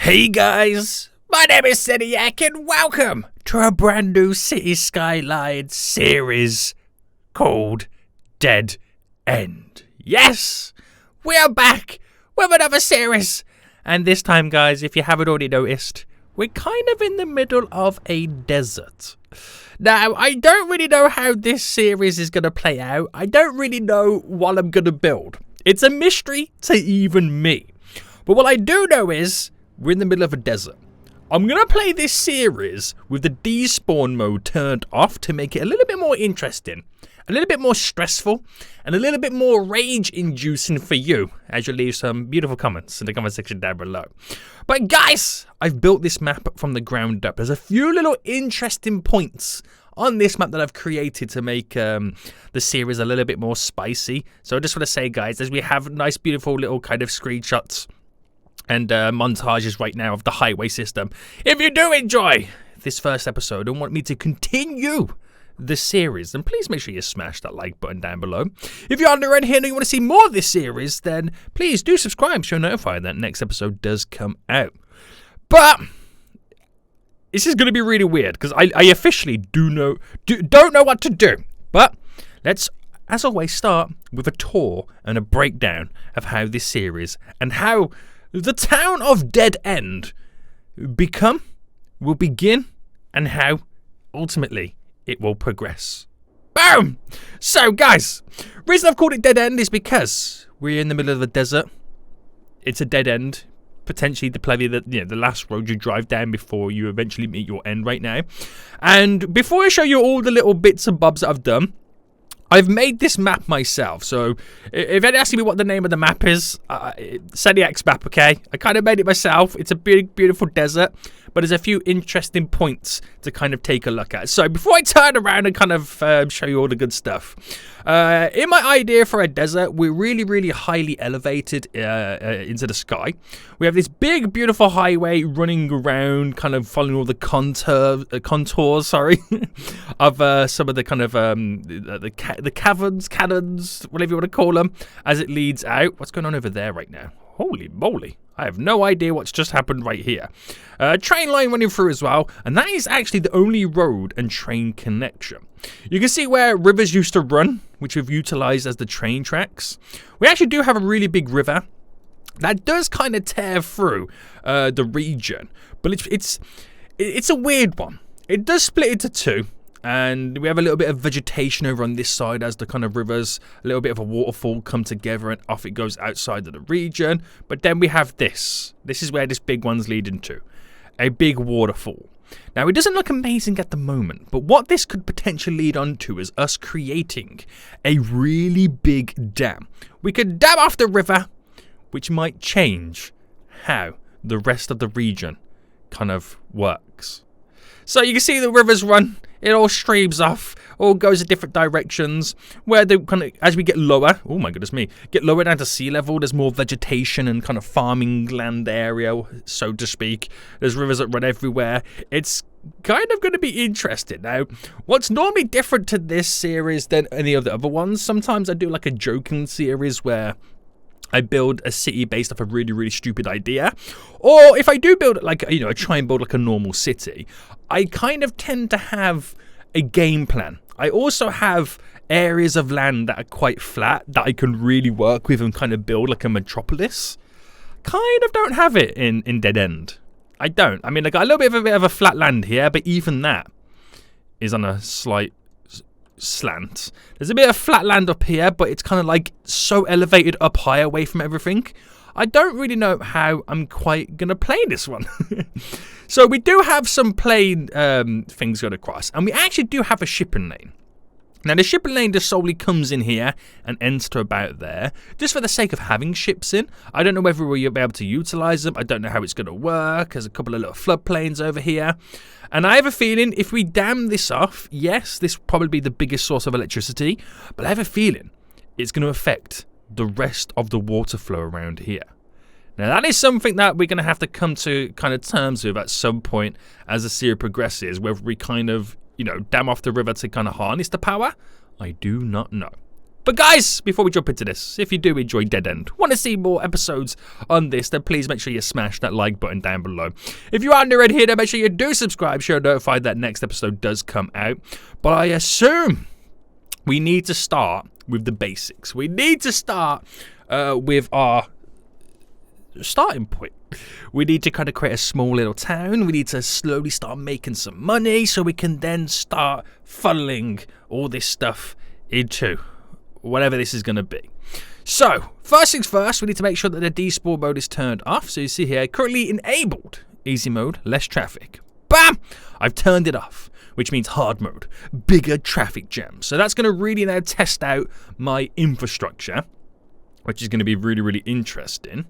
Hey guys, my name is Seniac and welcome to a brand new City Skylines series called Dead End. Yes, we are back with another series, and this time guys, if you haven't already noticed, we're kind of in the middle of a desert. Now, I don't really know how this series is going to play out. I don't really know what I'm going to build. It's a mystery to even me. But what I do know is we're in the middle of a desert. I'm going to play this series with the despawn mode turned off to make it a little bit more interesting, a little bit more stressful, and a little bit more rage-inducing for you as you leave some beautiful comments in the comment section down below. But guys, I've built this map from the ground up. There's a few little interesting points on this map that I've created to make the series a little bit more spicy. So I just want to say, guys, as we have nice, beautiful little kind of screenshots and montages right now of the highway system. If you do enjoy this first episode and want me to continue the series, then please make sure you smash that like button down below. If you're new around here and you want to see more of this series, then please do subscribe so you're notified that next episode does come out. But this is going to be really weird because I officially don't know what to do. But let's, as always, start with a tour and a breakdown of how this series and how the town of Dead End will begin, and how ultimately it will progress. Boom! So guys, reason I've called it Dead End is because we're in the middle of the desert. It's a dead end, potentially the last road you drive down before you eventually meet your end right now. And before I show you all the little bits and bobs that I've done, I've made this map myself. So if you're asking me what the name of the map is, Seniac's map, okay? I kind of made it myself. It's a big, beautiful desert, but there's a few interesting points to kind of take a look at. So before I turn around and kind of show you all the good stuff, in my idea for a desert, we're really, really highly elevated into the sky. We have this big, beautiful highway running around, kind of following all the contours, of some of the kind of the caverns, cannons, whatever you want to call them, as it leads out. What's going on over there right now? Holy moly. I have no idea what's just happened right here. Train line running through as well, and that is actually the only road and train connection. You can see where rivers used to run, which we've utilized as the train tracks. We actually do have a really big river that does kind of tear through the region, but it's a weird one. It does split into two. And we have a little bit of vegetation over on this side as the kind of rivers, a little bit of a waterfall come together and off it goes outside of the region. But then we have this. This is where this big one's leading to. A big waterfall. Now, it doesn't look amazing at the moment, but what this could potentially lead on to is us creating a really big dam. We could dam off the river, which might change how the rest of the region kind of works. So you can see the rivers run. It all streams off, all goes in different directions. Where the kind of, as we get lower, oh my goodness me, get lower down to sea level, there's more vegetation and kind of farming land area, so to speak. There's rivers that run everywhere. It's kind of going to be interesting. Now, what's normally different to this series than any of the other ones, sometimes I do like a joking series where I build a city based off a really, really stupid idea. Or if I do build I try and build like a normal city, I kind of tend to have a game plan. I also have areas of land that are quite flat that I can really work with and kind of build like a metropolis. Kind of don't have it in Dead End. I don't. I mean, I got a little bit of a flat land here, but even that is on a slight slant. There's a bit of flat land up here, but it's kind of like so elevated up high away from everything. I don't really know how I'm quite going to play this one. So we do have some plain things going across, and we actually do have a shipping lane. Now the shipping lane just solely comes in here and ends to about there, just for the sake of having ships in. I don't know whether we'll be able to utilize them. I don't know how it's going to work. There's a couple of little floodplains over here. And I have a feeling if we dam this off, yes, this will probably be the biggest source of electricity, but I have a feeling it's going to affect the rest of the water flow around here. Now that is something that we're going to have to come to kind of terms with at some point as the series progresses, whether we kind of, dam off the river to kind of harness the power. I do not know. But guys, before we jump into this, if you do enjoy Dead End, want to see more episodes on this, then please make sure you smash that like button down below. If you are new around here, then make sure you do subscribe, so you're notified that next episode does come out. But I assume we need to start with the basics. We need to start with our starting point. We need to kind of create a small little town. We need to slowly start making some money so we can then start funneling all this stuff into whatever this is going to be. So, first things first, we need to make sure that the despawn mode is turned off. So you see here, currently enabled, easy mode, less traffic. Bam! I've turned it off, which means hard mode, bigger traffic jams. So that's going to really now test out my infrastructure, which is going to be really, really interesting.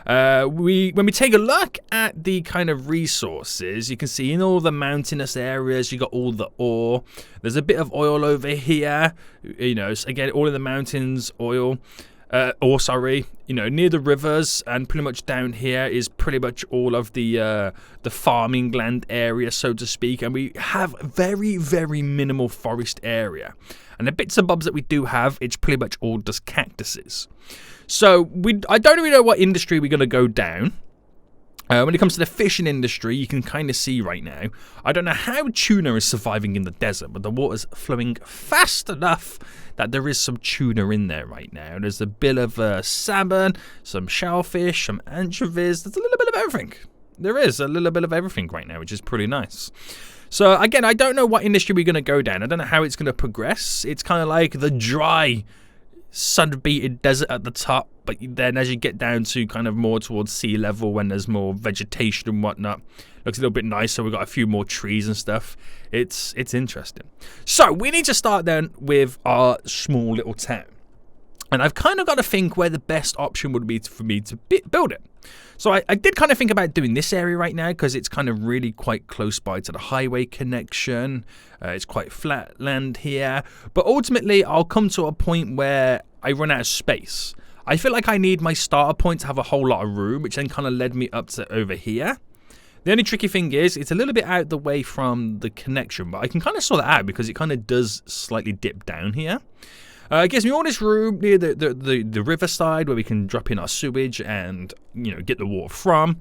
When we take a look at the kind of resources, you can see in all the mountainous areas, you got all the ore. There's a bit of oil over here. You know, so again, all in the mountains, oil. You know, near the rivers, and pretty much down here is pretty much all of the farming land area, so to speak. And we have very, very minimal forest area. And the bits and bobs that we do have, it's pretty much all just cactuses. So I don't really know what industry we're going to go down. When it comes to the fishing industry, you can kind of see right now, I don't know how tuna is surviving in the desert, but the water's flowing fast enough that there is some tuna in there right now. There's a bit of salmon, some shellfish, some anchovies. There's a little bit of everything. There is a little bit of everything right now, which is pretty nice. So again, I don't know what industry we're going to go down. I don't know how it's going to progress. It's kind of like the dry, sun-beaten desert at the top, but then as you get down to kind of more towards sea level, when there's more vegetation and whatnot, looks a little bit nicer. We've got a few more trees and stuff. It's interesting. So we need to start then with our small little town. And I've kind of got to think where the best option would be for me to build it. So I did kind of think about doing this area right now because it's kind of really quite close by to the highway connection. It's quite flat land here. But ultimately, I'll come to a point where I run out of space. I feel like I need my starter point to have a whole lot of room, which then kind of led me up to over here. The only tricky thing is it's a little bit out the way from the connection, but I can kind of sort that out because it kind of does slightly dip down here. It gives me all this room near the riverside where we can drop in our sewage and, you know, get the water from.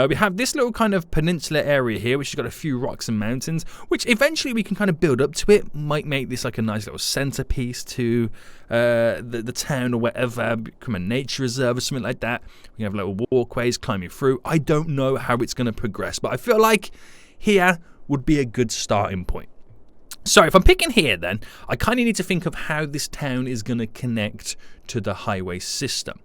We have this little kind of peninsula area here, which has got a few rocks and mountains, which eventually we can kind of build up to it. Might make this like a nice little centerpiece to the town or whatever, become a nature reserve or something like that. We have little walkways climbing through. I don't know how it's going to progress, but I feel like here would be a good starting point. So if I'm picking here then, I kind of need to think of how this town is going to connect to the highway system.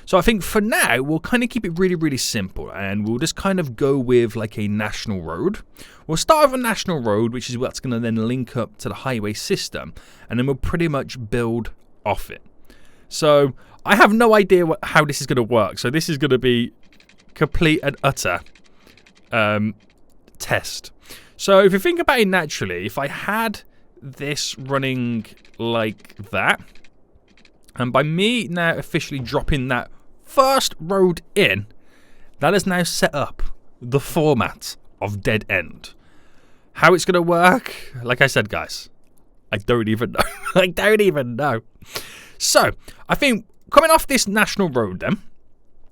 So I think for now, we'll kind of keep it really, really simple, and we'll just kind of go with like a national road. We'll start with a national road, which is what's going to then link up to the highway system, and then we'll pretty much build off it. So I have no idea how this is going to work. So this is going to be complete and utter test. So if you think about it naturally, if I had this running like that, and by me now officially dropping that first road in, that has now set up the format of Dead End. How it's going to work, like I said, guys, I don't even know. I don't even know. So I think coming off this national road then,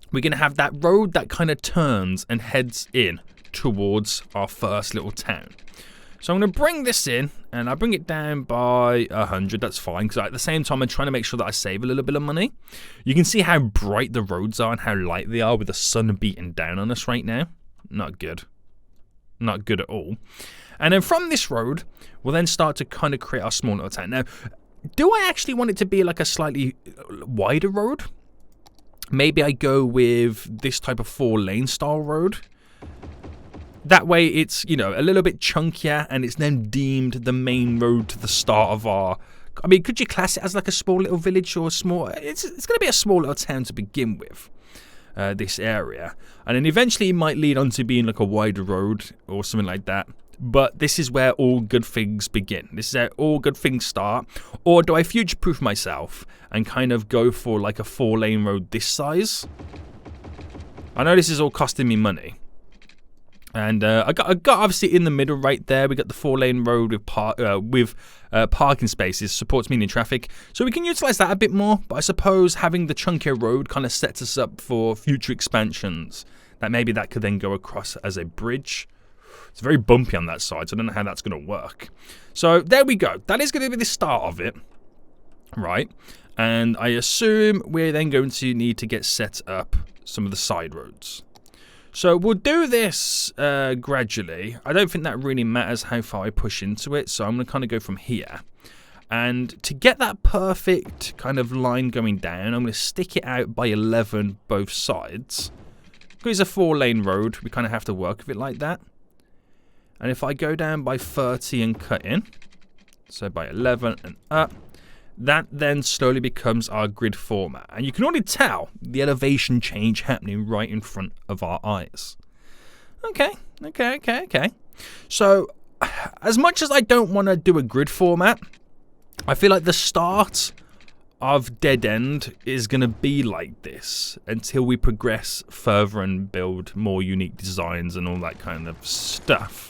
we're going to have that road that kind of turns and heads in towards our first little town. So I'm going to bring this in, and I'll bring it down by 100. That's fine, because at the same time I'm trying to make sure that I save a little bit of money. You can see how bright the roads are and how light they are with the sun beating down on us right now. Not good. Not good at all. And then from this road, we'll then start to kind of create our small little town. Now, do I actually want it to be like a slightly wider road? Maybe I go with this type of 4-lane style road. That way it's, you know, a little bit chunkier, and it's then deemed the main road to the start of our... I mean, could you class it as like a small little village or a small... It's going to be a small little town to begin with, this area. And then eventually it might lead on to being like a wider road or something like that. But this is where all good things begin. This is where all good things start. Or do I future-proof myself and kind of go for like a 4-lane road this size? I know this is all costing me money. And I got obviously in the middle right there. We got the 4-lane road with parking spaces, supports median traffic, so we can utilize that a bit more. But I suppose having the chunkier road kind of sets us up for future expansions. That maybe that could then go across as a bridge. It's very bumpy on that side, so I don't know how that's going to work. So there we go. That is going to be the start of it, right? And I assume we're then going to need to get set up some of the side roads. So we'll do this gradually. I don't think that really matters how far I push into it, so I'm going to kind of go from here. And to get that perfect kind of line going down, I'm going to stick it out by 11 both sides. Because it's a 4-lane road, we kind of have to work with it like that. And if I go down by 30 and cut in, so by 11 and up, that then slowly becomes our grid format. And you can already tell the elevation change happening right in front of our eyes. Okay. So, as much as I don't want to do a grid format, I feel like the start of Dead End is going to be like this until we progress further and build more unique designs and all that kind of stuff.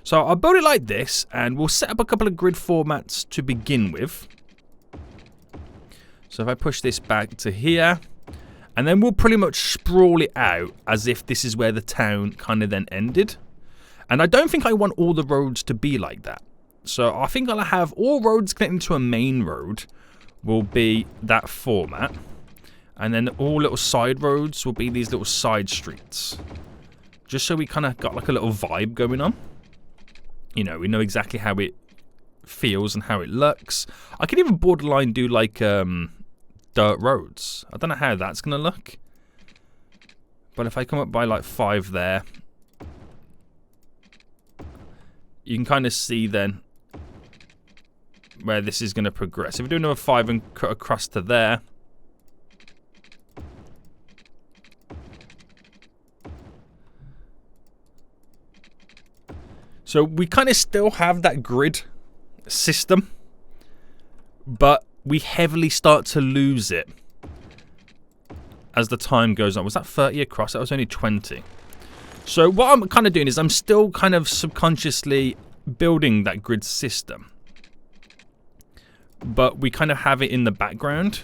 So I'll build it like this, and we'll set up a couple of grid formats to begin with. So if I push this back to here, and then we'll pretty much sprawl it out as if this is where the town kind of then ended. And I don't think I want all the roads to be like that. So I think I'll have all roads connecting to a main road will be that format. And then all little side roads will be these little side streets. Just so we kind of got like a little vibe going on. You know, we know exactly how it feels and how it looks. I could even borderline do like dirt roads. I don't know how that's going to look. But if I come up by like 5 there, you can kind of see then where this is going to progress. If we do another 5 and cut across to there, so we kind of still have that grid system, but we heavily start to lose it as the time goes on. Was that 30 across? That was only 20. So what I'm kind of doing is I'm still kind of subconsciously building that grid system, but we kind of have it in the background.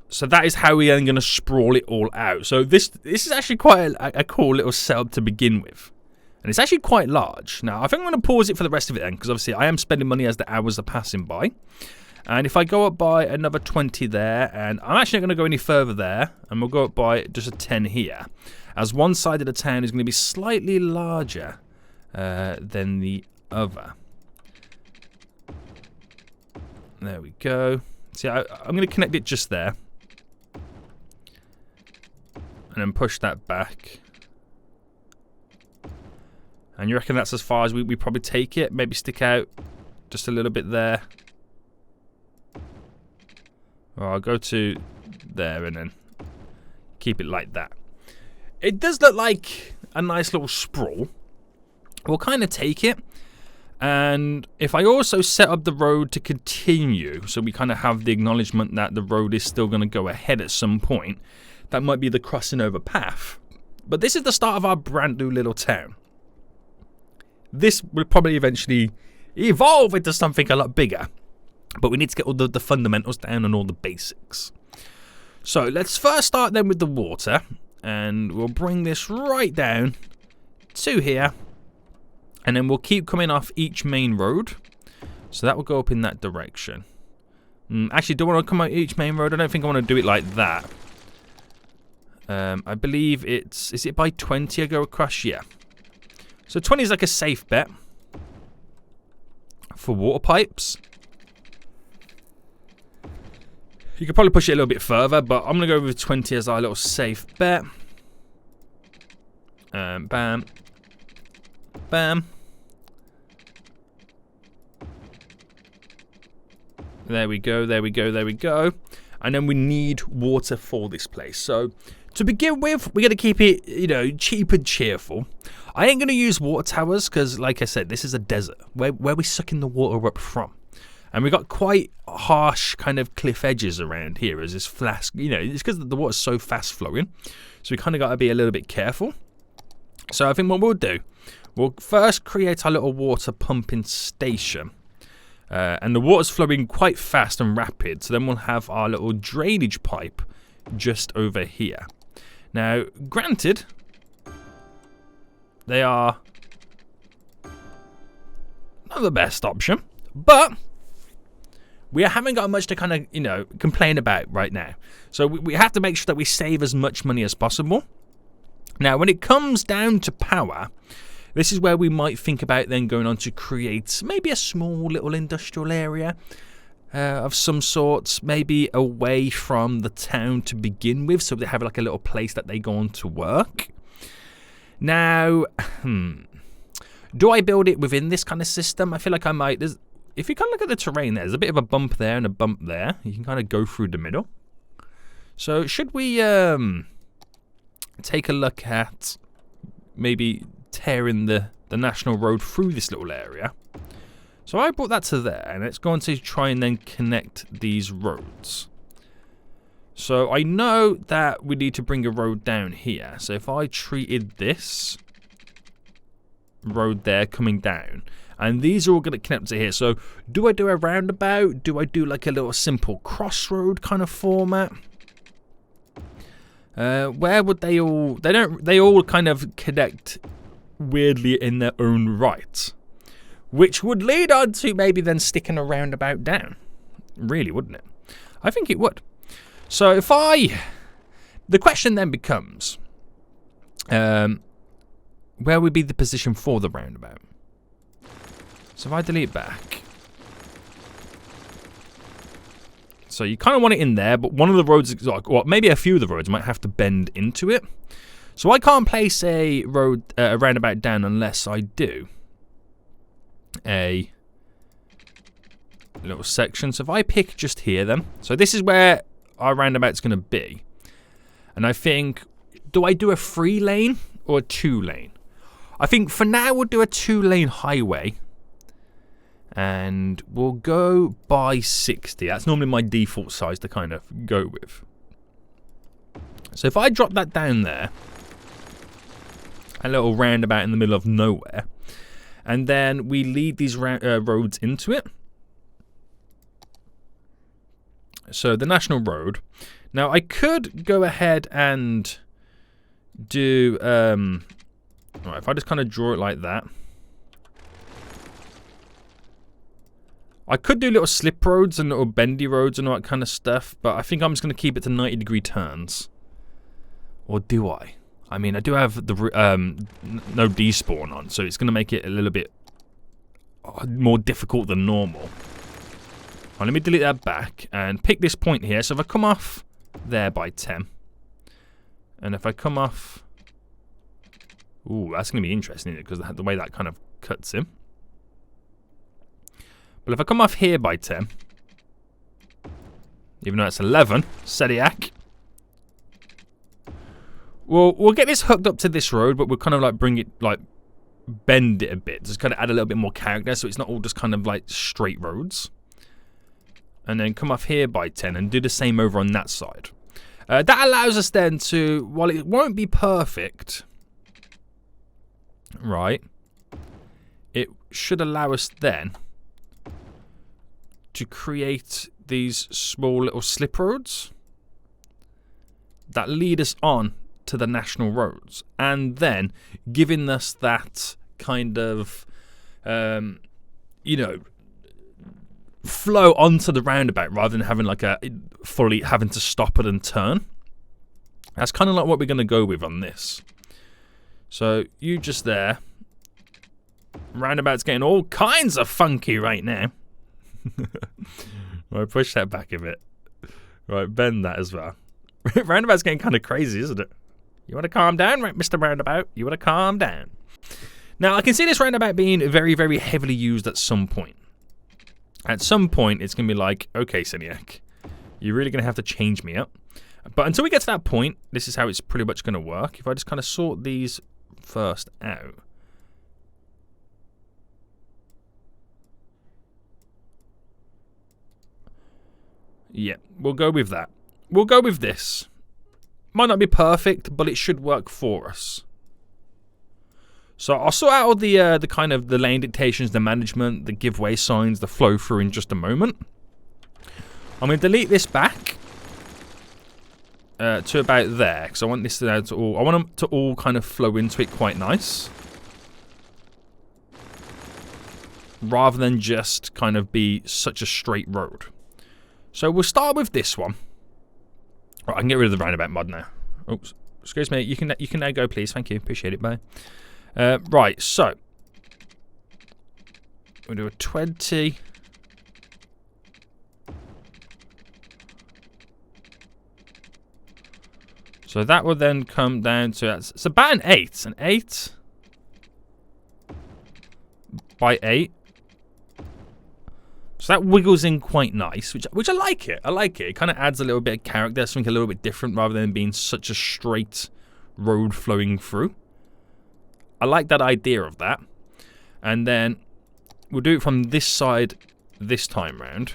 So that is how we are going to sprawl it all out. So this is actually quite a cool little setup to begin with. And it's actually quite large. Now, I think I'm going to pause it for the rest of it then, because obviously I am spending money as the hours are passing by. And if I go up by another 20 there, and I'm actually not going to go any further there, and we'll go up by just a 10 here, as one side of the town is going to be slightly larger than the other. There we go. See, I'm going to connect it just there. And then push that back. And you reckon that's as far as we probably take it? Maybe stick out just a little bit there. Or I'll go to there and then keep it like that. It does look like a nice little sprawl. We'll kind of take it. And if I also set up the road to continue, so we kind of have the acknowledgement that the road is still going to go ahead at some point, that might be the crossing over path. But this is the start of our brand new little town. This will probably eventually evolve into something a lot bigger. But we need to get all the fundamentals down and all the basics. So let's first start then with the water. And we'll bring this right down to here. And then we'll keep coming off each main road. So that will go up in that direction. Actually, do I want to come out each main road? I don't think I want to do it like that. I believe it's... Is it by 20 I go across? Yeah. So 20 is like a safe bet. For water pipes. You could probably push it a little bit further, but I'm going to go with 20 as our little safe bet. Bam. Bam. There we go, there we go, there we go. And then we need water for this place. So, to begin with, we're going to keep it, you know, cheap and cheerful. I ain't going to use water towers because, like I said, this is a desert. Where we're sucking the water up from. And we've got quite harsh kind of cliff edges around here as this flask, you know, it's because the water's so fast flowing. So we kind of got to be a little bit careful. So I think what we'll do, we'll first create our little water pumping station. And the water's flowing quite fast and rapid. So then we'll have our little drainage pipe just over here. Now, granted, they are not the best option, but we haven't got much to kind of, you know, complain about right now. So we have to make sure that we save as much money as possible. Now, when it comes down to power, this is where we might think about then going on to create maybe a small little industrial area of some sorts, maybe away from the town to begin with, so they have like a little place that they go on to work. Now, do I build it within this kind of system? I feel like I might. If you kind of look at the terrain, there's a bit of a bump there and a bump there. You can kind of go through the middle. So should we take a look at maybe tearing the national road through this little area? So I brought that to there, and it's going to try and then connect these roads. So I know that we need to bring a road down here. So if I treated this road there coming down, and these are all going to connect to here. So do I do a roundabout? Do I do like a little simple crossroad kind of format? Where would they all... They all kind of connect weirdly in their own right. Which would lead on to maybe then sticking a roundabout down. Really, wouldn't it? I think it would. So if the question then becomes, where would be the position for the roundabout? So if I delete back. So you kind of want it in there, but one of the roads, well, maybe a few of the roads might have to bend into it. So I can't place a roundabout down unless I do a little section. So if I pick just here then, so this is where our roundabout's going to be. And I think, do I do a 3-lane or a 2-lane? I think for now we'll do a 2-lane highway. And we'll go by 60. That's normally my default size to kind of go with. So if I drop that down there, a little roundabout in the middle of nowhere, and then we lead these roads into it. So the national road. Now I could go ahead and do, right, if I just kind of draw it like that. I could do little slip roads and little bendy roads and all that kind of stuff, but I think I'm just going to keep it to 90-degree turns. Or do I? I mean, I do have the no despawn on, so it's going to make it a little bit more difficult than normal. Right, let me delete that back and pick this point here. So if I come off there by 10, and if I come off... Ooh, that's going to be interesting, isn't it? Because the way that kind of cuts in. But if I come off here by 10, even though it's 11, Sediac, we'll get this hooked up to this road, but we'll kind of like bring it, like bend it a bit, just kind of add a little bit more character, so it's not all just kind of like straight roads. And then come off here by 10 and do the same over on that side. That allows us then to, while it won't be perfect, right, it should allow us then to create these small little slip roads that lead us on to the national roads, and then giving us that kind of, you know, flow onto the roundabout rather than having like a fully having to stop it and turn. That's kind of like what we're going to go with on this. So you just there. Roundabout's getting all kinds of funky right now. Right, push that back a bit. Right, bend that as well. Roundabout's getting kind of crazy, isn't it? You want to calm down, right, Mr. Roundabout? You want to calm down. Now, I can see this roundabout being very, very heavily used at some point. At some point, it's going to be like, okay, Seniac, you're really going to have to change me up. But until we get to that point, this is how it's pretty much going to work. If I just kind of sort these first out. Yeah, we'll go with that. We'll go with this. Might not be perfect, but it should work for us. So I'll sort out all the kind of the lane dictations, the management, the giveaway signs, the flow through in just a moment. I'm going to delete this back to about there, because I want this to all. I want them to all kind of flow into it quite nice, rather than just kind of be such a straight road. So we'll start with this one. Right, I can get rid of the roundabout mod now. Oops, excuse me. You can now go, please. Thank you. Appreciate it. Bye. Right, so we'll do a 20. So that will then come down to, it's about an 8. An 8 by 8. So that wiggles in quite nice, which I like it. I like it. It kind of adds a little bit of character, something a little bit different rather than being such a straight road flowing through. I like that idea of that. And then we'll do it from this side this time round.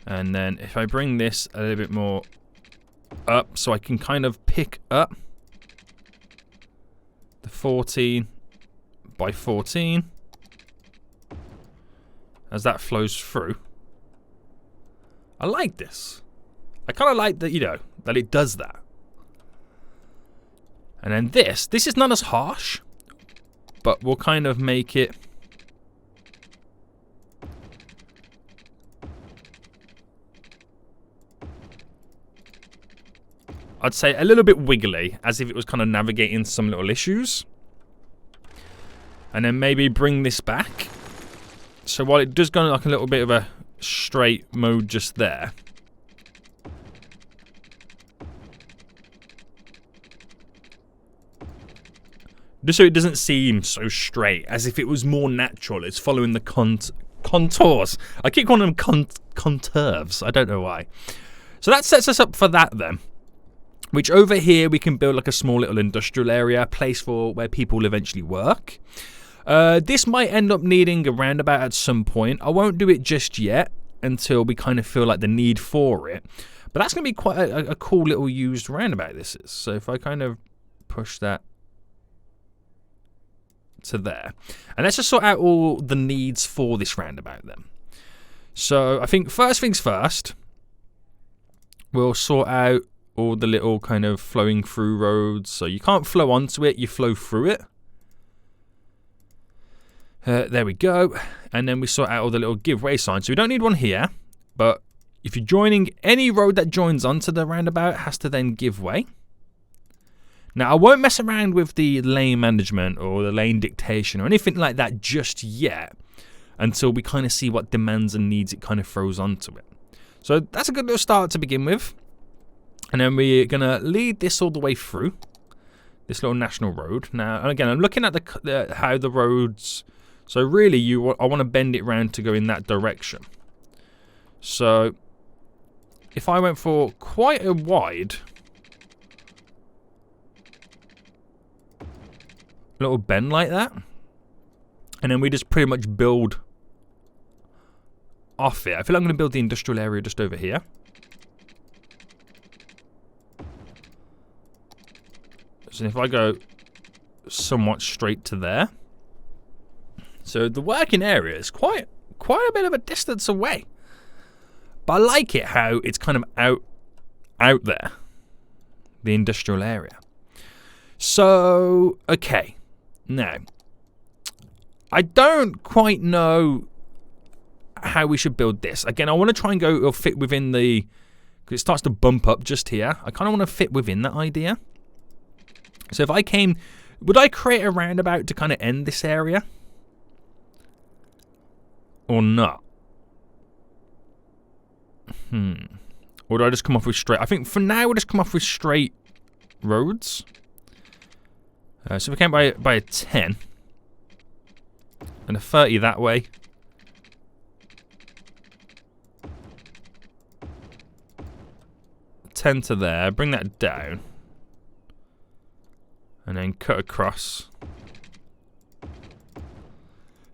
And then if I bring this a little bit more up, so I can kind of pick up the 14 by 14 as that flows through. I like this. I kind of like that, you know, that it does that. And then this is not as harsh, but we'll kind of make it I'd say a little bit wiggly, as if it was kind of navigating some little issues. And then maybe bring this back. So while it does go like a little bit of a straight mode just there, just so it doesn't seem so straight, as if it was more natural. It's following the contours. I keep calling them contours. I don't know why. So that sets us up for that then. Which over here we can build like a small little industrial area, place for where people will eventually work. This might end up needing a roundabout at some point. I won't do it just yet until we kind of feel like the need for it. But that's going to be quite a cool little used roundabout this is. So if I kind of push that to there. And let's just sort out all the needs for this roundabout then. So I think first things first, we'll sort out all the little kind of flowing through roads. So you can't flow onto it, you flow through it. There we go. And then we sort out all the little giveaway signs. So we don't need one here, but if you're joining, any road that joins onto the roundabout has to then give way. Now, I won't mess around with the lane management or the lane dictation or anything like that just yet until we kind of see what demands and needs it kind of throws onto it. So that's a good little start to begin with. And then we're going to lead this all the way through this little national road. Now, and again, I'm looking at how the roads... So really, I want to bend it round to go in that direction. So if I went for quite a wide little bend like that, and then we just pretty much build off it. I feel like I'm going to build the industrial area just over here. So if I go somewhat straight to there. So the working area is quite a bit of a distance away. But I like it how it's kind of out there. The industrial area. So, okay. Now, I don't quite know how we should build this. Again, I want to try and go, it'll fit within the... Because it starts to bump up just here. I kind of want to fit within that idea. So if I came... Would I create a roundabout to kind of end this area? Or not? Or do I just come off with straight... I think for now we'll just come off with straight roads. So if we came by a 10. And a 30 that way. A 10 to there. Bring that down. And then cut across.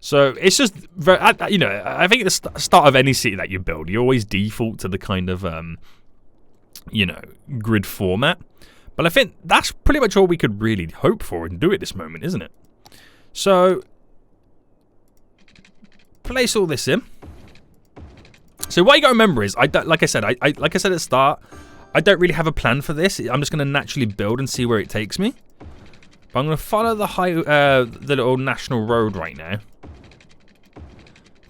So it's just very, you know, I think at the start of any city that you build, you always default to the kind of you know, grid format. But I think that's pretty much all we could really hope for and do at this moment, isn't it? So place all this in. So what you got to remember is, like I said at the start, I don't really have a plan for this. I'm just going to naturally build and see where it takes me. But I'm going to follow the little national road right now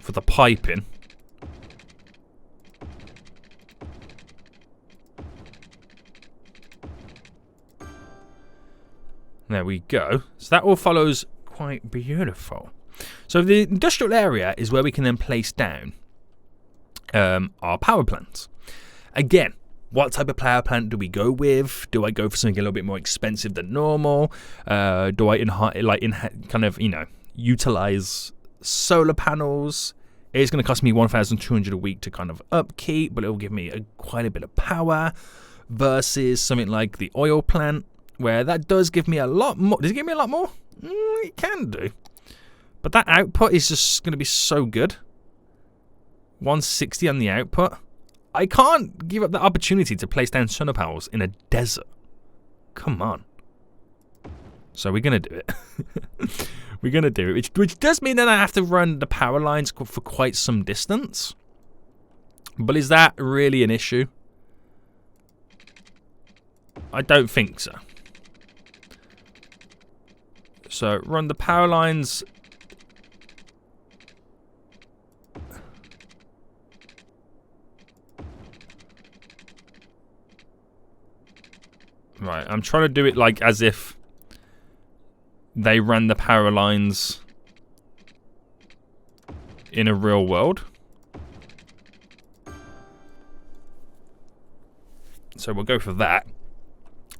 for the piping. There we go. So that all follows quite beautiful. So the industrial area is where we can then place down our power plants. Again, what type of power plant do we go with? Do I go for something a little bit more expensive than normal? Do I kind of, you know, utilize solar panels? It's going to cost me 1,200 a week to kind of upkeep, but it will give me quite a bit of power versus something like the oil plant, where that does give me a lot more. Does it give me a lot more? It can do. But that output is just going to be so good. 160 on the output. I can't give up the opportunity to place down solar panels in a desert. Come on. So we're going to do it. We're going to do it. Which does mean that I have to run the power lines for quite some distance. But is that really an issue? I don't think so. So run the power lines. Right, I'm trying to do it like as if they ran the power lines in a real world. So we'll go for that.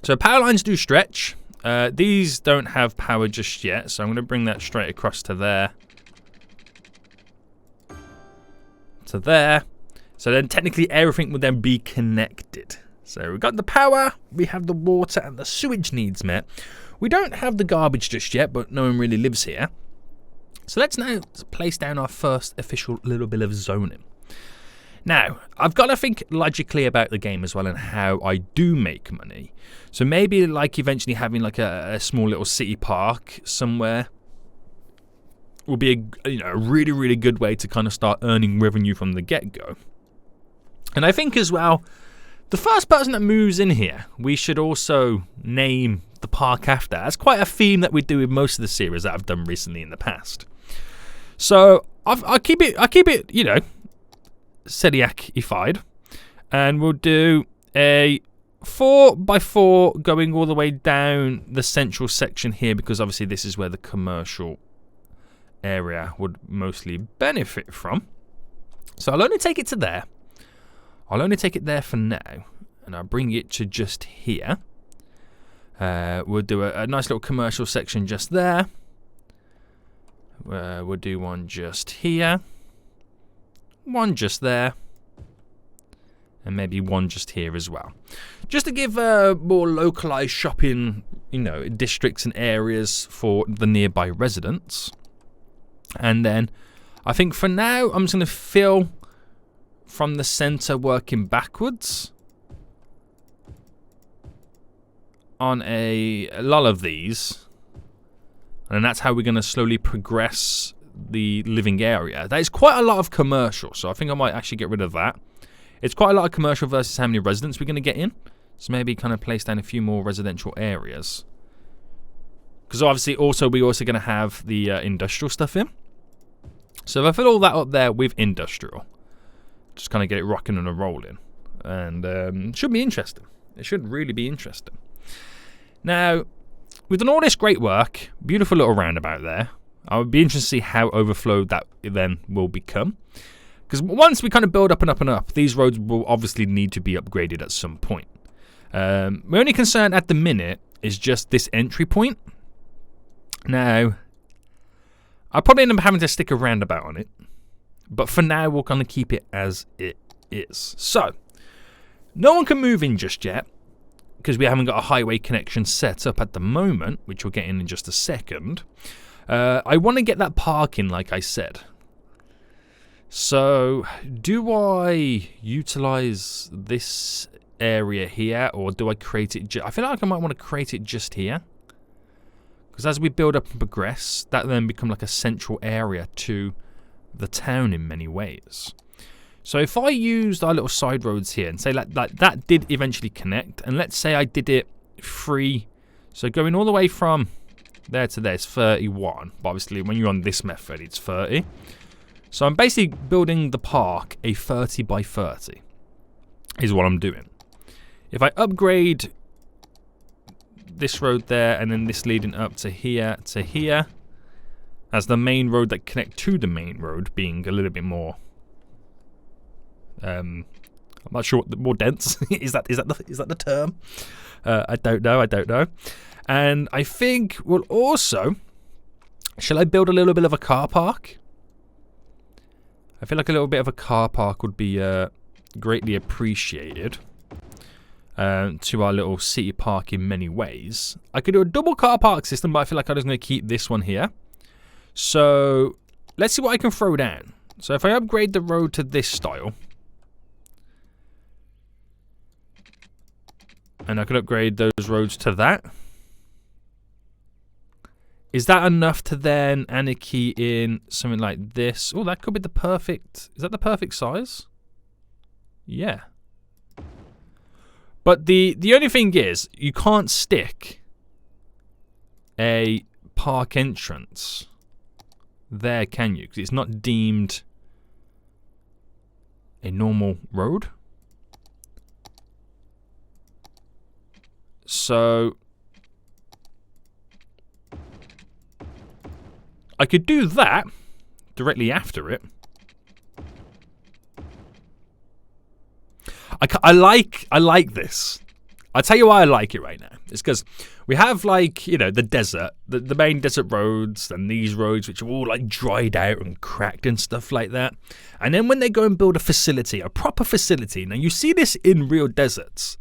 So power lines do stretch. These don't have power just yet, so I'm going to bring that straight across to there. To there. So then technically everything would then be connected. So we've got the power, we have the water and the sewage needs met. We don't have the garbage just yet, but no one really lives here. So let's now place down our first official little bit of zoning. Now, I've got to think logically about the game as well and how I do make money. So maybe like eventually having like a small little city park somewhere will be a really, really good way to kind of start earning revenue from the get-go. And I think as well, the first person that moves in here, we should also name the park after. That's quite a theme that we do with most of the series that I've done recently in the past. So I'll keep it, you know, Sediak-ified, and we'll do a 4x4 going all the way down the central section here, because obviously this is where the commercial area would mostly benefit from. So I'll only take it to there. I'll only take it there for now, and I'll bring it to just here. We'll do a nice little commercial section just there. We'll do one just here. One just there. And maybe one just here as well. Just to give more localized shopping, you know, districts and areas for the nearby residents. And then I think for now, I'm just going to fill from the center working backwards on a lot of these. And that's how we're going to slowly progress the living area. That is quite a lot of commercial, so I think I might actually get rid of that. It's quite a lot of commercial versus how many residents we're going to get in. So maybe kind of place down a few more residential areas. Because obviously we're also going to have the industrial stuff in. So if I fill all that up there with industrial, just kind of get it rocking and rolling. And it should be interesting. It should really be interesting. Now, we've done all this great work. Beautiful little roundabout there. I would be interested to see how overflowed that then will become. Because once we kind of build up and up and up, these roads will obviously need to be upgraded at some point. My only concern at the minute is just this entry point. Now, I'll probably end up having to stick a roundabout on it. But for now, we'll kind of keep it as it is. So, no one can move in just yet, because we haven't got a highway connection set up at the moment, which we'll get in just a second. I want to get that parking, like I said. So, do I utilize this area here, or do I create it? I feel like I might want to create it just here. Because as we build up and progress, that then become like a central area to the town in many ways. So if I used our little side roads here and say like that did eventually connect, and let's say I did it free, so going all the way from there to there is 31, but obviously when you're on this method it's 30. So I'm basically building the park a 30 by 30 is what I'm doing. If I upgrade this road there and then this leading up to here as the main road that connect to the main road being a little bit more I'm not sure what more dense is that the term? I don't know. And I think we'll also, shall I build a little bit of a car park? I feel like a little bit of a car park would be greatly appreciated. To our little city park in many ways. I could do a double car park system, but I feel like I'm just going to keep this one here. So, let's see what I can throw down. So if I upgrade the road to this style, and I could upgrade those roads to that, is that enough to then anarchy in something like this? Oh, that could be the perfect, is that the perfect size? Yeah. But the only thing is, you can't stick a park entrance there, can you? Because it's not deemed a normal road. So I could do that directly after it. I like this. I'll tell you why I like it right now. It's because we have, like, you know, the desert, the main desert roads, and these roads which are all like dried out and cracked and stuff like that. And then when they go and build a facility, a proper facility, now you see this in real deserts.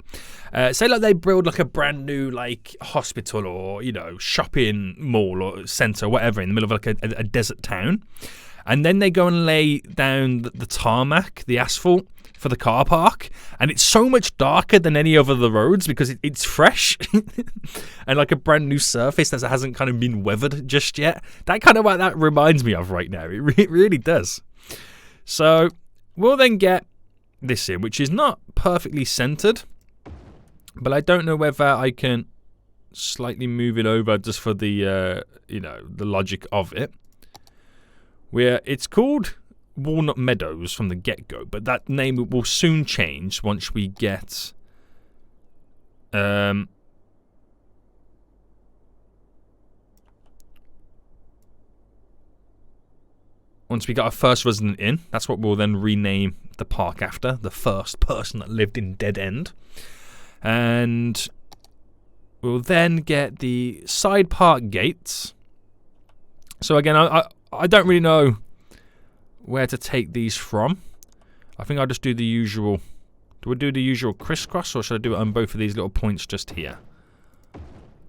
Say like they build like a brand new like hospital or, you know, shopping mall or centre, whatever, in the middle of like a desert town. And then they go and lay down the tarmac, the asphalt, for the car park, and it's so much darker than any of the roads because it's fresh and like a brand new surface that hasn't kind of been weathered just yet. That kind of what that reminds me of right now. It really does. So we'll then get this in, which is not perfectly centered, but I don't know whether I can slightly move it over just for the you know, the logic of it. Where it's called Walnut Meadows from the get-go, but that name will soon change once we get once we got our first resident in. That's what we'll then rename the park after, the first person that lived in Dead End. And we'll then get the side park gates. So again, I don't really know where to take these from. I think I'll just do the usual. Do I do the usual crisscross, or should I do it on both of these little points just here? I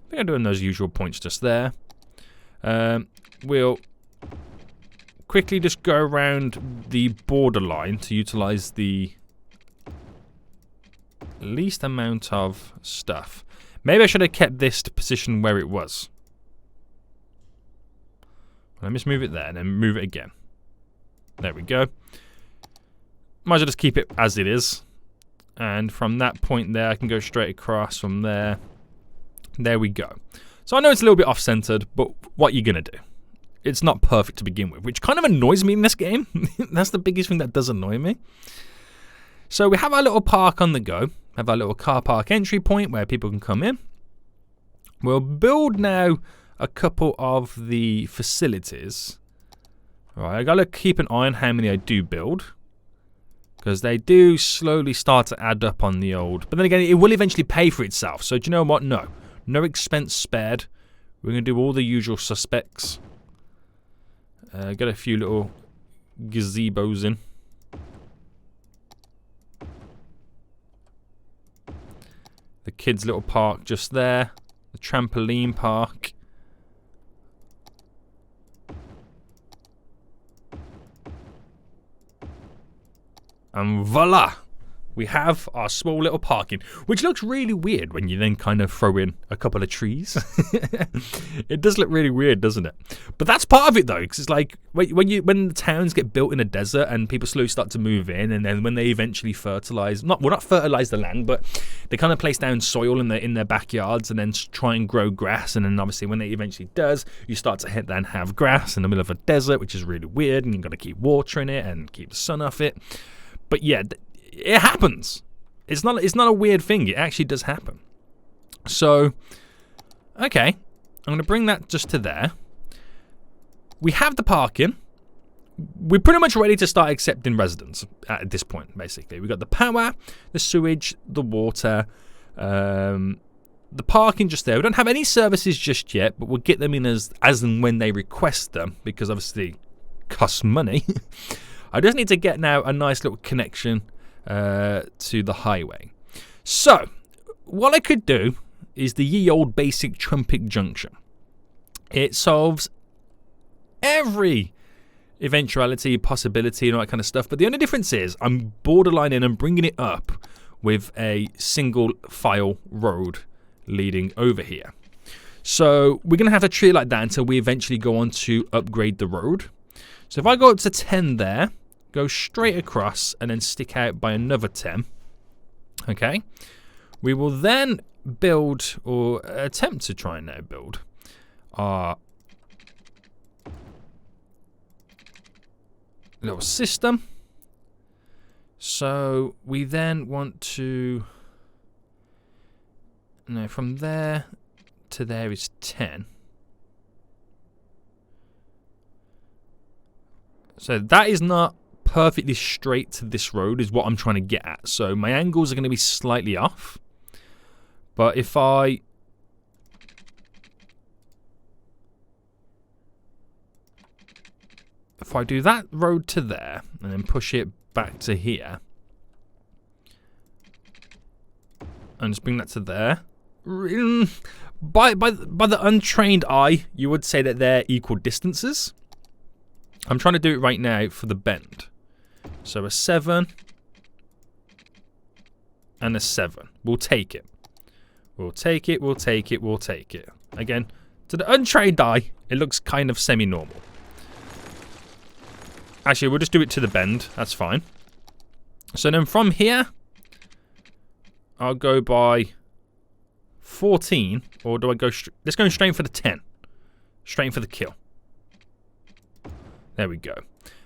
think I'm doing those usual points just there. We'll quickly just go around the borderline to utilize the least amount of stuff. Maybe I should have kept this to position where it was. Let me just move it there and then move it again. There we go. Might as well just keep it as it is. And from that point there, I can go straight across from there. There we go. So I know it's a little bit off-centered, but what are you going to do? It's not perfect to begin with, which kind of annoys me in this game. That's the biggest thing that does annoy me. So we have our little park on the go. Have our little car park entry point where people can come in. We'll build now a couple of the facilities. Right, I gotta keep an eye on how many I do build, because they do slowly start to add up on the old. But then again, it will eventually pay for itself. So do you know what? No expense spared. We're gonna do all the usual suspects. Get a few little gazebos in. The kids' little park just there. The trampoline park. And voila! We have our small little parking, which looks really weird when you then kind of throw in a couple of trees. It does look really weird, doesn't it? But that's part of it, though, because it's like when the towns get built in a desert and people slowly start to move in, and then when they eventually fertilize, not fertilize the land, but they kind of place down soil in their backyards and then try and grow grass. And then obviously when it eventually does, you start to then have grass in the middle of a desert, which is really weird, and you've got to keep watering it and keep the sun off it. But yeah. It happens. It's not a weird thing. It actually does happen. So, okay. I'm going to bring that just to there. We have the parking. We're pretty much ready to start accepting residents at this point, basically. We've got the power, the sewage, the water, the parking just there. We don't have any services just yet, but we'll get them in as and when they request them, because obviously it costs money. I just need to get now a nice little connection to the highway. So, what I could do is the ye old basic trumpet junction. It solves every eventuality, possibility, and all that kind of stuff. But the only difference is I'm borderlining and bringing it up with a single file road leading over here. So we're going to have to treat it like that until we eventually go on to upgrade the road. So if I go up to 10 there, go straight across and then stick out by another 10. Okay. We will then build, or attempt to try and now build, our little system. So we then want to, no, from there to there is 10. So that is not perfectly straight to this road is what I'm trying to get at. So my angles are going to be slightly off. But if I do that road to there and then push it back to here and just bring that to there, by the untrained eye, you would say that they're equal distances. I'm trying to do it right now for the bend. So a 7 and a 7. We'll take it. We'll take it, we'll take it, we'll take it. Again, to the untrained eye, it looks kind of semi-normal. Actually, we'll just do it to the bend. That's fine. So then from here, I'll go by 14. Or do I go... Let's go straight for the 10. Straight for the kill. There we go.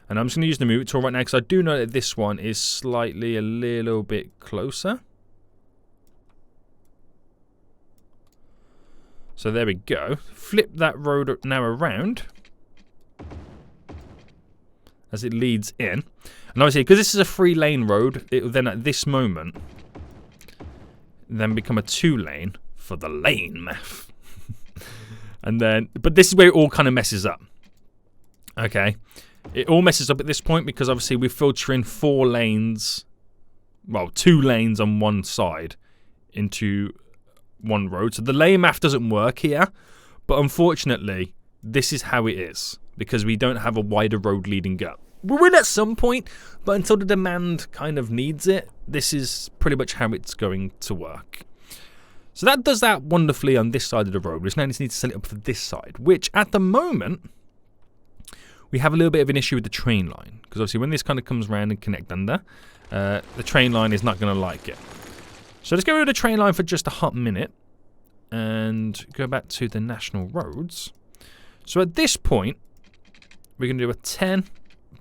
And I'm just going to use the move it tool right now because I do know that this one is slightly a little bit closer. So there we go. Flip that road now around as it leads in. And obviously, because this is a 3-lane road, it will then at this moment then become a 2-lane for the lane math. And then, but this is where it all kind of messes up. Okay. It all messes up at this point because obviously we're filtering 4 lanes, well, 2 lanes on one side into one road. So the lane math doesn't work here, but unfortunately, this is how it is because we don't have a wider road leading up. We will at some point, but until the demand kind of needs it, this is pretty much how it's going to work. So that does that wonderfully on this side of the road. We just now need to set it up for this side, which at the moment, we have a little bit of an issue with the train line. Because obviously when this kind of comes around and connect under, the train line is not going to like it. So let's get rid of the train line for just a hot minute and go back to the national roads. So at this point, we're going to do a 10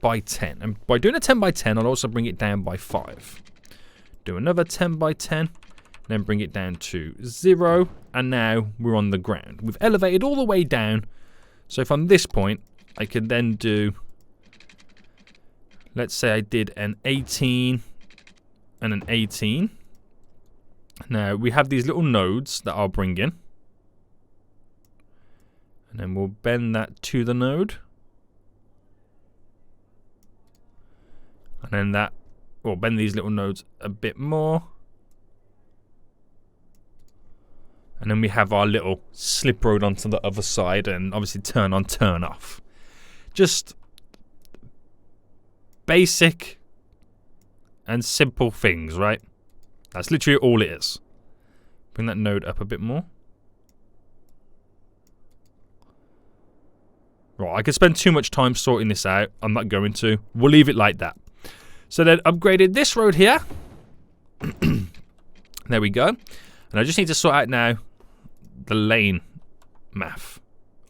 by 10. And by doing a 10 by 10, I'll also bring it down by 5. Do another 10 by 10, then bring it down to 0. And now we're on the ground. We've elevated all the way down. So from this point, I could then do, let's say I did an 18 and an 18. Now we have these little nodes that I'll bring in. And then we'll bend that to the node. And then that, we'll bend these little nodes a bit more. And then we have our little slip road onto the other side and obviously turn on, turn off. Just basic and simple things, right? That's literally all it is. Bring that node up a bit more. Right, I could spend too much time sorting this out. I'm not going to. We'll leave it like that. So then upgraded this road here. There we go. And I just need to sort out now the lane math.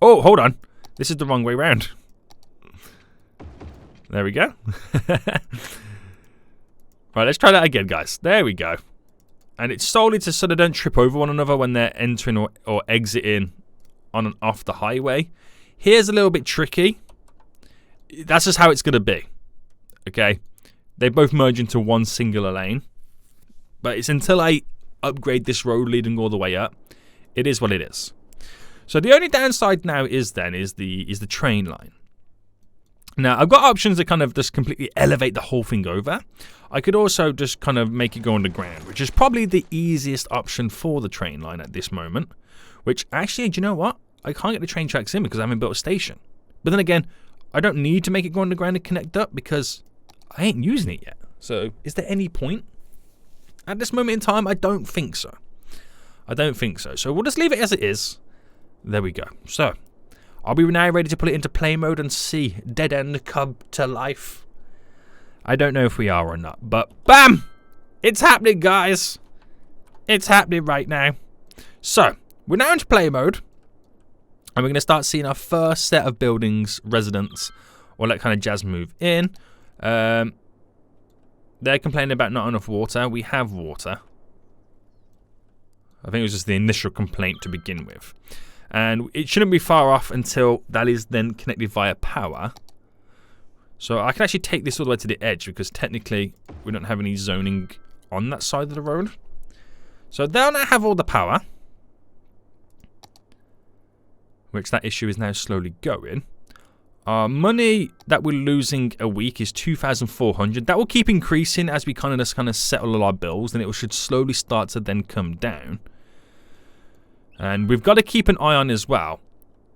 Oh, hold on. This is the wrong way round. There we go. Right, let's try that again, guys. There we go. And it's solely to so they don't trip over one another when they're entering or exiting on and off the highway. Here's a little bit tricky. That's just how it's going to be. Okay? They both merge into one singular lane. But it's until I upgrade this road leading all the way up. It is what it is. So the only downside now is the train line. Now, I've got options that kind of just completely elevate the whole thing over. I could also just kind of make it go underground, which is probably the easiest option for the train line at this moment. Which, actually, do you know what? I can't get the train tracks in because I haven't built a station. But then again, I don't need to make it go underground and connect up because I ain't using it yet. So, is there any point? At this moment in time, I don't think so. I don't think so. So, we'll just leave it as it is. There we go. So, are we now ready to put it into play mode and see Dead End come to life? I don't know if we are or not, but BAM! It's happening, guys. It's happening right now. So, we're now into play mode. And we're going to start seeing our first set of buildings, residents, all that kind of jazz move in. They're complaining about not enough water. We have water. I think it was just the initial complaint to begin with. And it shouldn't be far off until that is then connected via power. So I can actually take this all the way to the edge because technically we don't have any zoning on that side of the road. So they'll now have all the power. Which that issue is now slowly going. Our money that we're losing a week is 2,400. That will keep increasing as we kind of settle all our bills. And it should slowly start to then come down. And we've got to keep an eye on as well.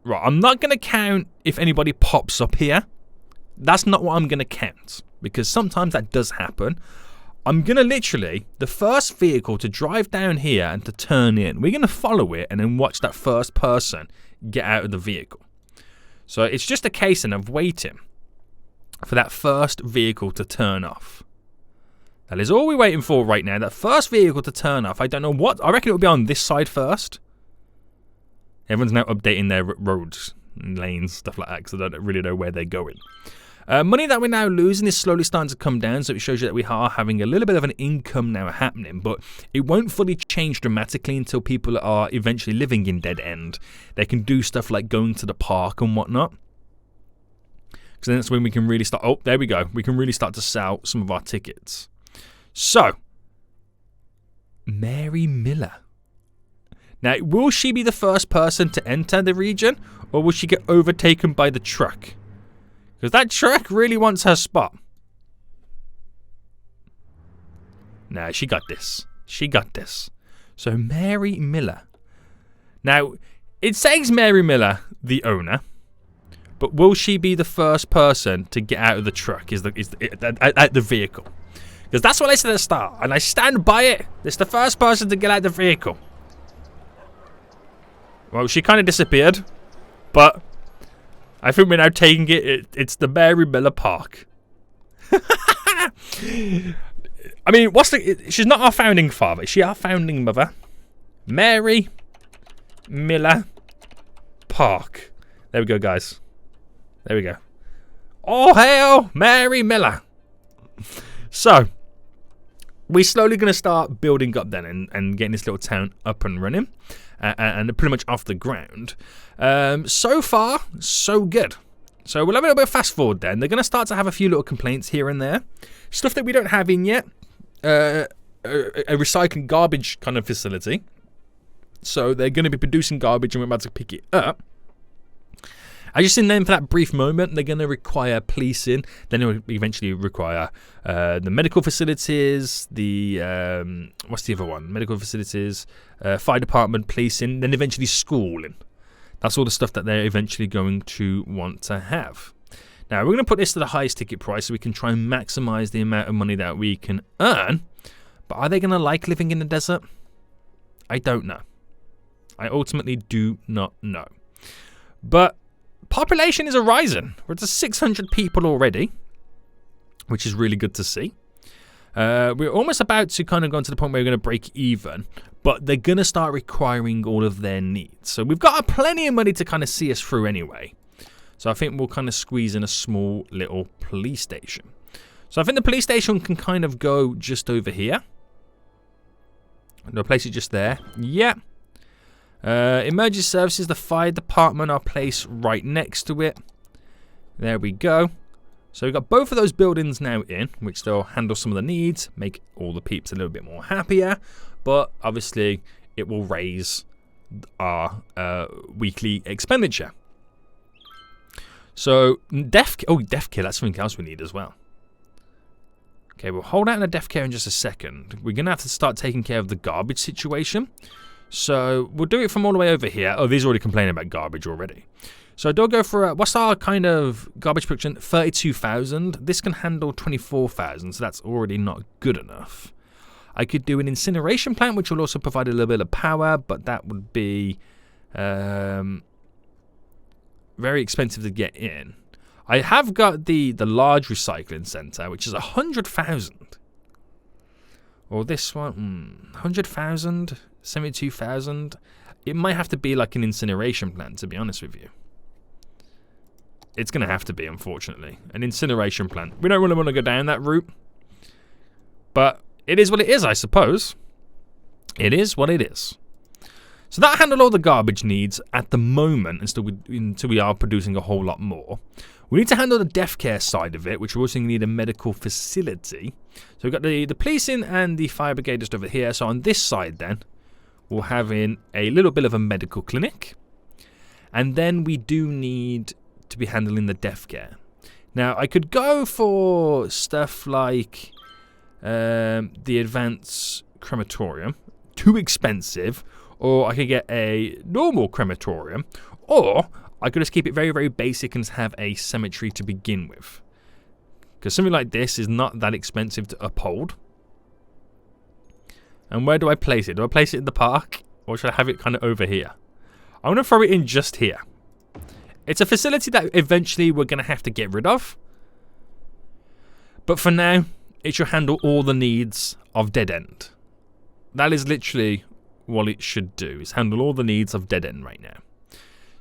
Right, I'm not going to count if anybody pops up here. That's not what I'm going to count. Because sometimes that does happen. I'm going to literally, the first vehicle to drive down here and to turn in, we're going to follow it and then watch that first person get out of the vehicle. So it's just a case of waiting for that first vehicle to turn off. That is all we're waiting for right now. That first vehicle to turn off. I don't know what. I reckon it will be on this side first. Everyone's now updating their roads and lanes, stuff like that, because I don't really know where they're going. Money that we're now losing is slowly starting to come down, so it shows you that we are having a little bit of an income now happening, but it won't fully change dramatically until people are eventually living in Dead End. They can do stuff like going to the park and whatnot. So that's when we can really start... Oh, there we go. We can really start to sell some of our tickets. So, Mary Miller. Now, will she be the first person to enter the region, or will she get overtaken by the truck? Because that truck really wants her spot. Nah, she got this. She got this. So, Mary Miller. Now, it says Mary Miller, the owner. But will she be the first person to get out of the truck, at the vehicle? Because that's what I said at the start. And I stand by it. It's the first person to get out of the vehicle. Well, she kind of disappeared. But I think we're now taking it. It's the Mary Miller Park. I mean, she's not our founding father. Is she our founding mother? Mary Miller Park. There we go, guys. There we go. Oh, hail Mary Miller. So, we're slowly going to start building up then and getting this little town up and running. And pretty much off the ground. So far, so good. So we'll have a little bit of fast forward then. They're going to start to have a few little complaints here and there. Stuff that we don't have in yet. A recycling garbage kind of facility. So they're going to be producing garbage and we're about to pick it up. I just in them for that brief moment, they're going to require policing. Then it will eventually require the medical facilities, the, what's the other one? Medical facilities, fire department, policing, then eventually schooling. That's all the stuff that they're eventually going to want to have. Now, we're going to put this to the highest ticket price so we can try and maximize the amount of money that we can earn. But are they going to like living in the desert? I don't know. I ultimately do not know. But population is rising. We're at 600 people already, which is really good to see. We're almost about to kind of go to the point where we're going to break even, but they're going to start requiring all of their needs. So we've got plenty of money to kind of see us through anyway. So I think we'll kind of squeeze in a small little police station. So I think the police station can kind of go just over here. I'll place it just there. Yeah. Emergency services, the fire department, I'll place right next to it. There we go. So we've got both of those buildings now in, which they'll handle some of the needs, make all the peeps a little bit more happier. But obviously, it will raise our weekly expenditure. So, death care, that's something else we need as well. Okay, we'll hold out on the death care in just a second. We're going to have to start taking care of the garbage situation. So, we'll do it from all the way over here. Oh, these are already complaining about garbage already. So, they'll go for, what's our kind of garbage production? 32,000. This can handle 24,000, so that's already not good enough. I could do an incineration plant, which will also provide a little bit of power, but that would be very expensive to get in. I have got the large recycling centre, which is 100,000. Or this one, 100,000, 72,000. It might have to be like an incineration plant, to be honest with you. It's going to have to be, unfortunately. An incineration plant. We don't really want to go down that route. But it is what it is, I suppose. It is what it is. So that handled all the garbage needs at the moment until we are producing a whole lot more. We need to handle the death care side of it, which we also need a medical facility. So we've got the policing and the fire brigade just over here. So on this side then, we'll have in a little bit of a medical clinic. And then we do need to be handling the death care. Now, I could go for stuff like the advanced crematorium. Too expensive. Or I could get a normal crematorium. Or I could just keep it very, very basic and have a cemetery to begin with. Because something like this is not that expensive to uphold. And where do I place it? Do I place it in the park? Or should I have it kind of over here? I want to throw it in just here. It's a facility that eventually we're going to have to get rid of. But for now, it should handle all the needs of Dead End. That is literally what it should do, is handle all the needs of Dead End right now.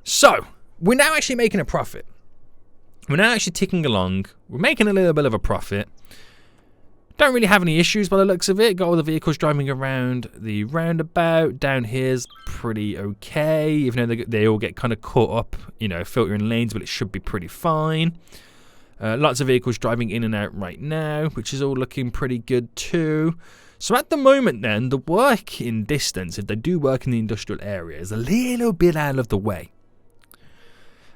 So, we're now actually making a profit. We're now actually ticking along. We're making a little bit of a profit. Don't really have any issues by the looks of it. Got all the vehicles driving around the roundabout. Down here's pretty okay, even though they all get kind of caught up, you know, filtering lanes, but it should be pretty fine. Lots of vehicles driving in and out right now, which is all looking pretty good too. So at the moment then, the work in distance, if they do work in the industrial area, is a little bit out of the way.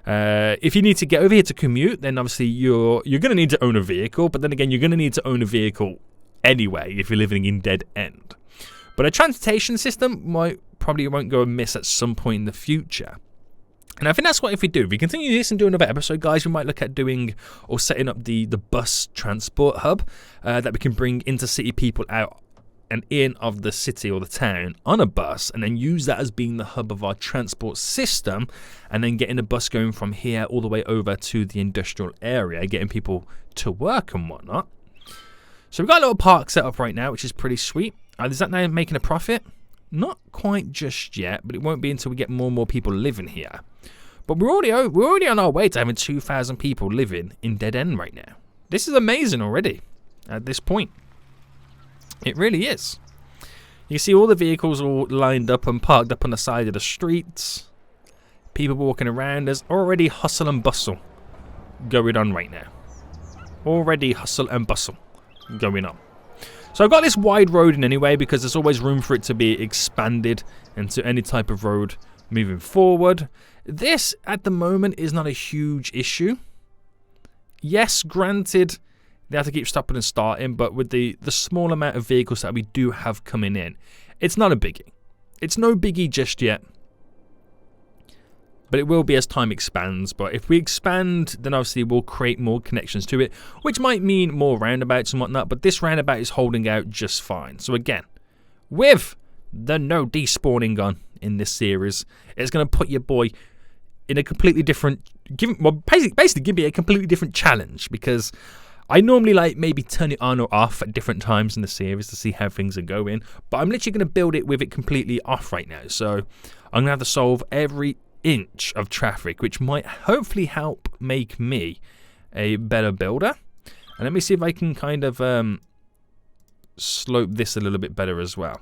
If you need to get over here to commute, then obviously you're going to need to own a vehicle. But then again, you're going to need to own a vehicle anyway if you're living in Dead End. But a transportation system probably won't go amiss at some point in the future. And I think that's what if we do. If we continue this and do another episode, guys, we might look at doing or setting up the bus transport hub that we can bring intercity people out and in of the city or the town on a bus, and then use that as being the hub of our transport system, and then getting the bus going from here all the way over to the industrial area, getting people to work and whatnot. So we've got a little park set up right now, which is pretty sweet. Is that now making a profit? Not quite just yet, but it won't be until we get more and more people living here. But we're already on our way to having 2,000 people living in Dead End right now. This is amazing already at this point. It really is. You see all the vehicles all lined up and parked up on the side of the streets. People walking around. There's already hustle and bustle going on right now. Already hustle and bustle going on. So I've got this wide road in anyway because there's always room for it to be expanded into any type of road moving forward. This, at the moment, is not a huge issue. Yes, granted, they have to keep stopping and starting, but with the small amount of vehicles that we do have coming in, it's not a biggie. It's no biggie just yet. but it will be as time expands. But if we expand, then obviously we'll create more connections to it, which might mean more roundabouts and whatnot, but this roundabout is holding out just fine. So again, with the no despawning gun in this series, it's going to put your boy in a completely different, basically give me a completely different challenge, because I normally like maybe turn it on or off at different times in the series to see how things are going, but I'm literally going to build it with it completely off right now. So I'm going to have to solve every inch of traffic, which might hopefully help make me a better builder. And let me see if I can kind of slope this a little bit better as well.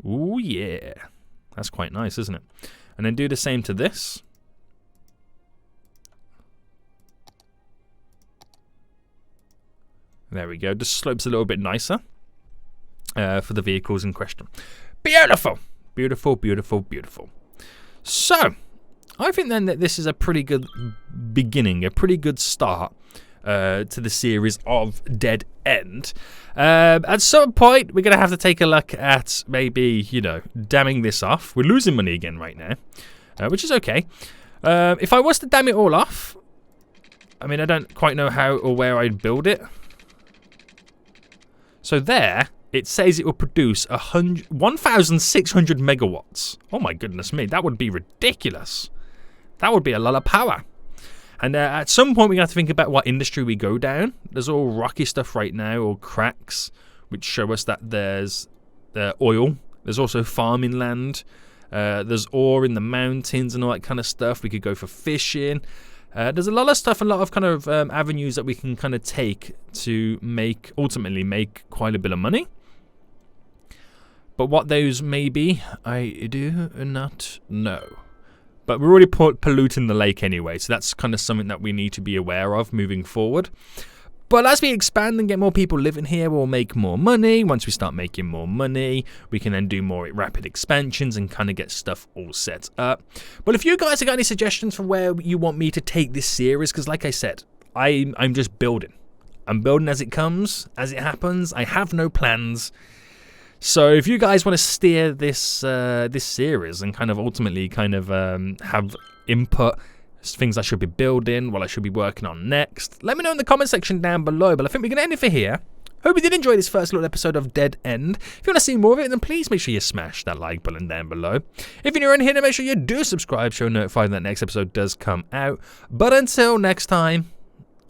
Ooh, yeah. That's quite nice, isn't it? And then do the same to this. There we go. Just slopes a little bit nicer for the vehicles in question. Beautiful. Beautiful, beautiful, beautiful. So, I think then that this is a pretty good beginning, a pretty good start to the series of Dead End. At some point, we're going to have to take a look at maybe, damming this off. We're losing money again right now, which is okay. If I was to dam it all off, I mean, I don't quite know how or where I'd build it. So there, it says it will produce 1,600 megawatts. Oh my goodness me, that would be ridiculous. That would be a lot of power. And at some point, we're going to have to think about what industry we go down. There's all rocky stuff right now, or cracks, which show us that there's oil. There's also farming land. There's ore in the mountains and all that kind of stuff. We could go for fishing. There's a lot of stuff, a lot of kind of avenues that we can kind of take to ultimately make quite a bit of money. But what those may be, I do not know. But we're already polluting the lake anyway, so that's kind of something that we need to be aware of moving forward. But as we expand and get more people living here, we'll make more money. Once we start making more money, we can then do more rapid expansions and kind of get stuff all set up. But if you guys have got any suggestions for where you want me to take this series, because like I said, I'm just building. I'm building as it comes, as it happens. I have no plans. So if you guys want to steer this this series and kind of ultimately kind of have input, things I should be building, what I should be working on next, let me know in the comment section down below. But I think we're going to end it for here. Hope you did enjoy this first little episode of Dead End. If you want to see more of it, then please make sure you smash that like button down below. If you're new in here, then make sure you do subscribe, so you're notified when that next episode does come out. But until next time,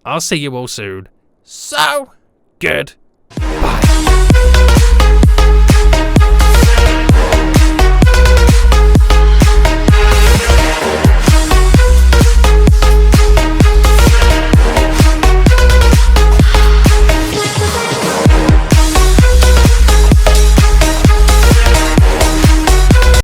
I'll see you all soon. So, good. Bye.